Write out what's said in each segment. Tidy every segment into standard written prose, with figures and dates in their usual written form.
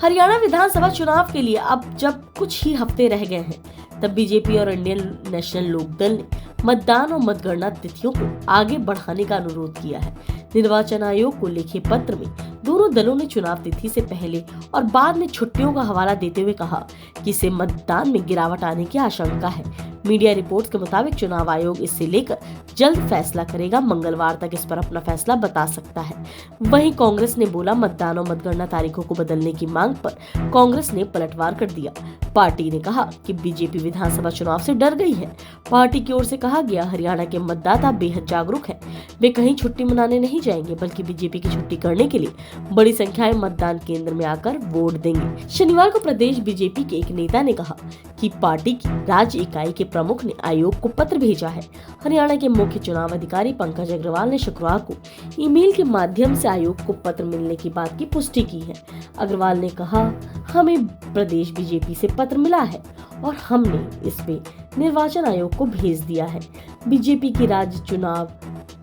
हरियाणा विधानसभा चुनाव के लिए अब जब कुछ ही हफ्ते रह गए हैं, तब बीजेपी और इंडियन नेशनल लोकदल ने मतदान और मतगणना तिथियों को आगे बढ़ाने का अनुरोध किया है। निर्वाचन आयोग को लिखे पत्र में दोनों दलों ने चुनाव तिथि से पहले और बाद में छुट्टियों का हवाला देते हुए कहा कि इससे मतदान में गिरावट आने की आशंका है। मीडिया रिपोर्ट्स के मुताबिक चुनाव आयोग इससे लेकर जल्द फैसला करेगा, मंगलवार तक इस पर अपना फैसला बता सकता है। वहीं कांग्रेस ने बोला, मतदान और मतगणना तारीखों को बदलने की मांग पर कांग्रेस ने पलटवार कर दिया। पार्टी ने कहा कि बीजेपी विधानसभा चुनाव से डर गई है। पार्टी की ओर से कहा गया, हरियाणा के मतदाता बेहद जागरूक हैं। वे कहीं छुट्टी मनाने नहीं जाएंगे, बल्कि बीजेपी की छुट्टी करने के लिए बड़ी संख्या में मतदान केंद्र में आकर वोट देंगे। शनिवार को प्रदेश बीजेपी के एक नेता ने कहा कि पार्टी की राज्य इकाई के प्रमुख ने आयोग को पत्र भेजा है। हरियाणा के मुख्य चुनाव अधिकारी पंकज अग्रवाल ने शुक्रवार को ईमेल के माध्यम से आयोग को पत्र मिलने की बात की पुष्टि की है। अग्रवाल ने कहा, हमें प्रदेश बीजेपी से पत्र मिला है और हमने इस पे निर्वाचन आयोग को भेज दिया है। बीजेपी की राज्य चुनाव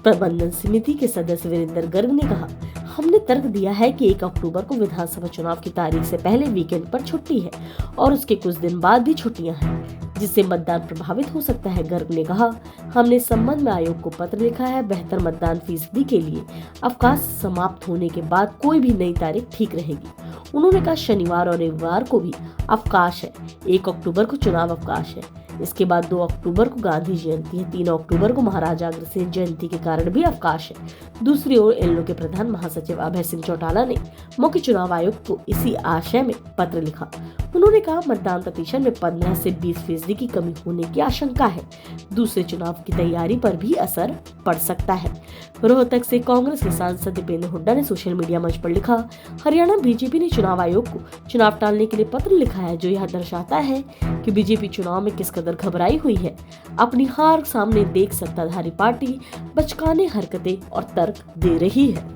प्रबंधन समिति के सदस्य वीरेंद्र गर्ग ने कहा, हमने तर्क दिया है कि 1 अक्टूबर को विधानसभा चुनाव की तारीख से पहले वीकेंड पर छुट्टी है और उसके कुछ दिन बाद भी छुट्टियां हैं, जिससे मतदान प्रभावित हो सकता है। गर्ग ने कहा, हमने इस संबंध में आयोग को पत्र लिखा है। बेहतर मतदान फीसदी के लिए अवकाश समाप्त होने के बाद कोई भी नई तारीख ठीक रहेगी। उन्होंने कहा, शनिवार और रविवार को भी अवकाश है। 1 अक्टूबर को चुनाव अवकाश है। इसके बाद 2 अक्टूबर को गांधी जयंती है। 3 अक्टूबर को महाराजा अग्रसेन जयंती के कारण भी अवकाश है। दूसरी ओर एलओ के प्रधान महासचिव अभय सिंह चौटाला ने मुख्य चुनाव आयुक्त को इसी आशय में पत्र लिखा। उन्होंने कहा, मतदान प्रतिशत में 15 से 20% की कमी होने की आशंका है। दूसरे चुनाव की तैयारी पर भी असर पड़ सकता है। रोहतक से कांग्रेस के सांसद दीपेंद्र हुड्डा ने सोशल मीडिया मंच पर लिखा, हरियाणा बीजेपी ने चुनाव आयोग को चुनाव टालने के लिए पत्र लिखा है, जो यह दर्शाता है कि बीजेपी चुनाव में किस कदर घबराई हुई है। अपनी हार सामने देख सत्ताधारी पार्टी बचकाने हरकतें और तर्क दे रही है।